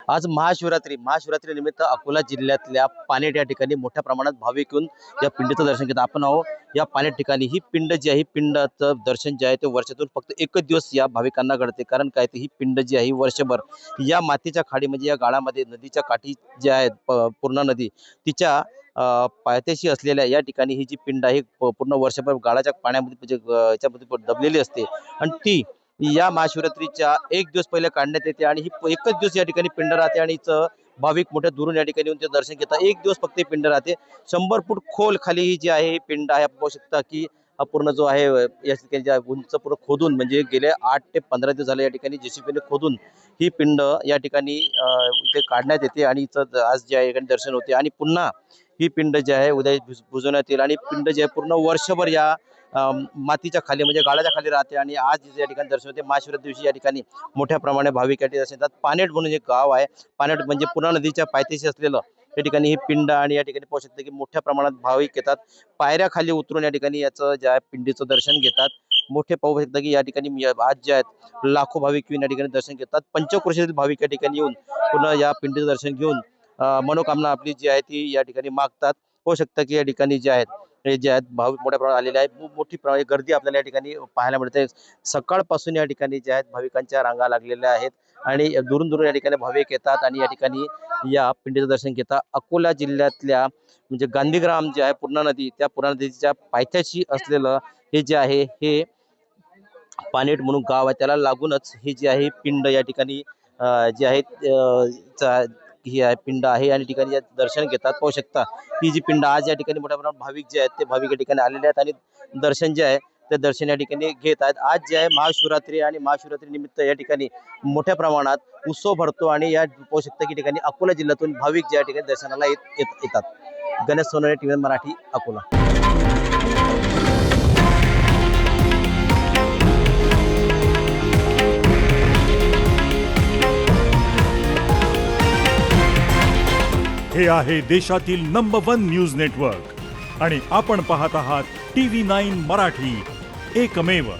आज महाशिवरात्री निमित्त अकोला जिल्ह्यातल्या पानेट या ठिकाणी मोठ्या प्रमाणात भाविक येऊन या पिंडीचं दर्शन घेतात। आपण आहोत या पानेट ठिकाणी। ही पिंड जी आहे, पिंडाचं दर्शन जे आहे ते वर्षातून फक्त एकच दिवस या भाविकांना घडते। कारण काय ते ही पिंड जी आहे वर्षभर या मातीच्या खाडी म्हणजे या गाळामध्ये नदीच्या काठी जी आहे पूर्णा नदी तिच्या पायथ्याशी असलेल्या या ठिकाणी ही जी पिंड आहे पूर्ण वर्षभर गाळाच्या पाण्यामध्ये म्हणजे याच्यामध्ये दबलेली असते आणि ती या महाशिवरात्रीच्या एक दिवस पहिले काढण्यात येते आणि ही एकच दिवस या ठिकाणी पिंड राहते आणि हिचं भाविक मोठ्या दुरून या ठिकाणी येऊन ते दर्शन घेतात। एक दिवस फक्त ही पिंड राहते। 100 फूट खोल खाली ही जी आहे ही पिंड आहे। आपण पाहू शकता की हा पूर्ण जो आहे या ठिकाणी उंच पूर्ण खोदून म्हणजे गेले 8 ते 15 दिवस झाले या ठिकाणी जेसीबीने खोदून ही पिंड या ठिकाणी इथे काढण्यात येते आणि हिचं आज जे आहे दर्शन होते आणि पुन्हा ही पिंड जी आहे उद्या बुजवण्यात येईल आणि पिंड जे आहे पूर्ण वर्षभर या मातीच्या खाली म्हणजे गाळाच्या खाली राहते आणि आज या ठिकाणी दर्शन होते। महाशिवरात्री दिवशी या ठिकाणी मोठ्या प्रमाणे भाविक या ठिकाणी दर्शन येतात। पानेट म्हणून एक गाव आहे। पानेट म्हणजे पूर्णा नदीच्या पायथ्याशी असलेलं या ठिकाणी ही पिंड आणि या ठिकाणी पाहू शकता की मोठ्या प्रमाणात भाविक येतात। पायऱ्या खाली उतरून या ठिकाणी याचं ज्या पिंडीचं दर्शन घेतात। मोठे पाहू शकता की या ठिकाणी आज जे आहेत लाखो भाविक येऊन या ठिकाणी दर्शन घेतात। पंचक्रोशीतील भाविक या ठिकाणी येऊन पुन्हा या पिंडीचं दर्शन घेऊन मनोकामना आपली जी आहे ती या ठिकाणी मागतात। पाहू शकता की या ठिकाणी जे आहेत हे जे आहेत भाविक मोठ्या प्रमाणात आलेले आहेत। मोठी गर्दी आपल्याला या ठिकाणी पाहायला मिळते। सकाळपासून या ठिकाणी जे आहेत भाविकांच्या रांगा लागलेल्या आहेत आणि दुरून दुरून या ठिकाणी भाविक येतात आणि या ठिकाणी या पिंडीचं दर्शन घेतात। अकोला जिल्ह्यातल्या म्हणजे गांधीग्राम जे आहे पूर्णा नदी त्या पूर्णा नदीच्या पायथ्याशी असलेलं हे जे आहे हे पानेट म्हणून गाव आहे। त्याला लागूनच ही जी आहे पिंड या ठिकाणी जी आहे ही आहे पिंड आहे आणि ठिकाणी दर्शन घेतात। पाहू शकता ही जी पिंड आज या ठिकाणी मोठ्या प्रमाणात भाविक जे आहेत ते भाविक या ठिकाणी आलेले आहेत आणि दर्शन जे आहे ते दर्शन या ठिकाणी घेत आहेत। आज जे आहे महाशिवरात्री आणि महाशिवरात्री निमित्त या ठिकाणी मोठ्या प्रमाणात उत्सव भरतो आणि या पाहू शकता की ठिकाणी अकोला जिल्ह्यातून भाविक ज्या ठिकाणी दर्शनाला येतात। गणेश सोनवणे, TVN मराठी, अकोला। हे आहे देशातील नंबर 1 न्यूज नेटवर्क आणि आपण पाहत आहात TV9 मराठी, एकमेव।